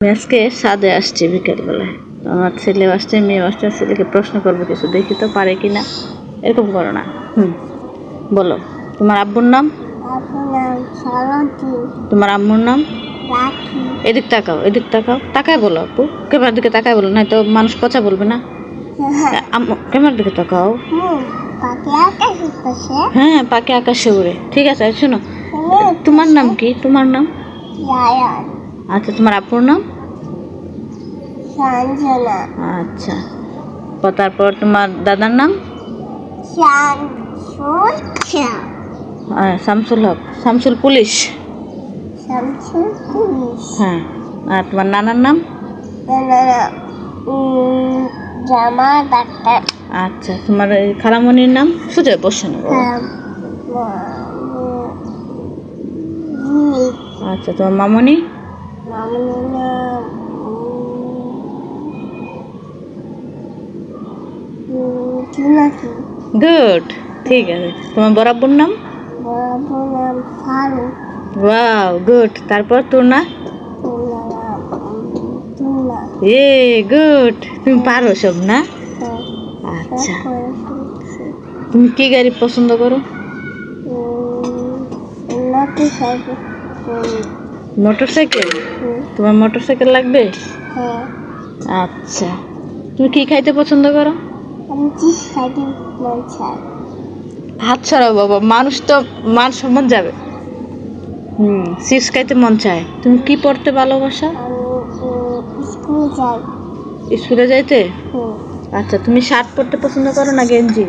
আমি আজকে ছাদে আসছি বিকেলবেলায়। আমার ছেলেও আসছে, মেয়েও আসছে। ছেলেকে প্রশ্ন করবো কিছু, দেখি তো পারে কিনা। এরকম করো না। বলো, তোমার আব্বুর নাম? তোমার আম্মুর নাম? এদিক তাকাও, এদিক তাকাও, তাকায় বলো আপু। ক্যামেরার দিকে তাকায় বলো, নাই তো মানুষ পচা বলবে না। ক্যামেরার দিকে তাকাও। হ্যাঁ, পাখি আকাশে উড়ে। ঠিক আছে, শোনো, তোমার নাম কি? তোমার নাম? আচ্ছা, তোমার আপুর নাম? আচ্ছা, তারপর তোমার দাদার নাম? শামসুল হক, শামসুল পুলিশ। হ্যাঁ, আর তোমার নানার নাম? ডাক্তার। আচ্ছা, তোমার খালামণির নাম? সুজা বসে না। আচ্ছা, তোমার মামনি? গুড, ঠিক আছে। তোমার বড় আব্বুর নাম? Wow, good. তারপর তোর না? এ গুড, তুমি পারো সব না? আচ্ছা, তুমি কি গাড়ি পছন্দ করো? মোটরসাইকেল। তোমার মোটরসাইকেল লাগবে? আচ্ছা, তুমি কি খাইতে পছন্দ করো? হাত ছাড়াও বাবা, মানুষ তো মান সম্মান যাবে। চিপস খাইতে মন চায়। তুমি কি পড়তে ভালোবাসো? স্কুলে যাইতে? আচ্ছা, তুমি শার্ট পরতে পছন্দ করো না গেঞ্জি?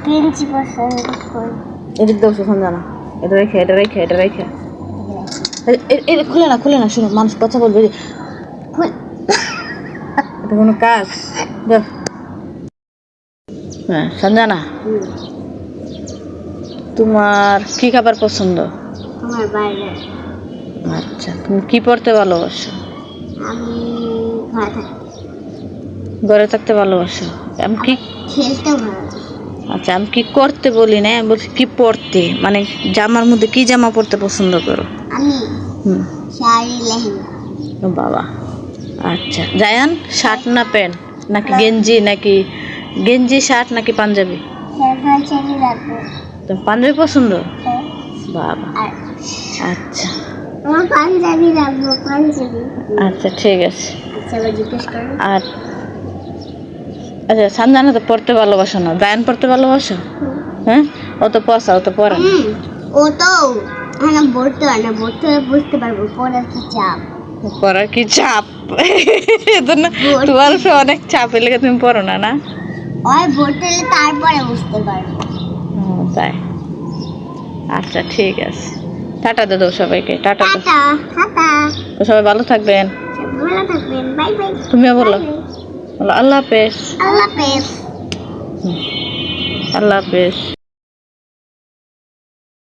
গেঞ্জি পছন্দ করি। এদিক দাও সঞ্জনা, এটা রেখে, এটা রেখে, এটা রেখে। এটা খুলে না, খুলে না, শোনো, মানুষ কথা বলবে। এটা কোনো কাজ? হ্যাঁ সঞ্জনা, তোমার কি খাবার পছন্দ? আমার বাইরে। আচ্ছা, তুমি কি পড়তে ভালোবাসো? আমি ঘরে থাকতে ভালোবাসো। আমি কি খেলতে ভালোবাসি। আচ্ছা, আমি কি করতে বলি না, আমি বলছি কি পড়তে, মানে জামার মধ্যে কি জামা পড়তে পছন্দ করো? আমি শাড়ি, লেহেঙ্গা। বাবা, আচ্ছা। জায়ান, শার্ট না প্যান্ট নাকি গেঞ্জি, নাকি গেঞ্জি শার্ট নাকি পাঞ্জাবি? পাঞ্জাবি লাগবে। তোমার পাঞ্জাবি পছন্দ? বাবা, আচ্ছা। আমার পাঞ্জাবি লাগবে, পাঞ্জাবি। আচ্ছা, ঠিক আছে। আচ্ছা, জিজ্ঞেস করো। আর আচ্ছা, সঞ্জনা তো পড়তে ভালোবাসো না, জায়ান পড়তে ভালোবাসো? হ্যাঁ, ও তো পড়া, ও তো পড়ে না। ও তো পড়তে পারে না, পড়তে বুঝতে পারবো। পড়ার কি চাপ, পড়ার কি চাপ। এজন্য তোমার অনেক চাপ লেগে তুমি পড়ো না, না? ওই পড়তে তারপরে বুঝতে পারবো। তাই? আচ্ছা, ঠিক আছে। টাটা দাও সবাইকে। টাটা। সবাই ভালো থাকবেন। ভালো থাকবেন, বাই বাই। তুমিও বলো। আল্লাহ হাফেজ। আল্লাহ হাফেজ। আল্লাহ হাফেজ।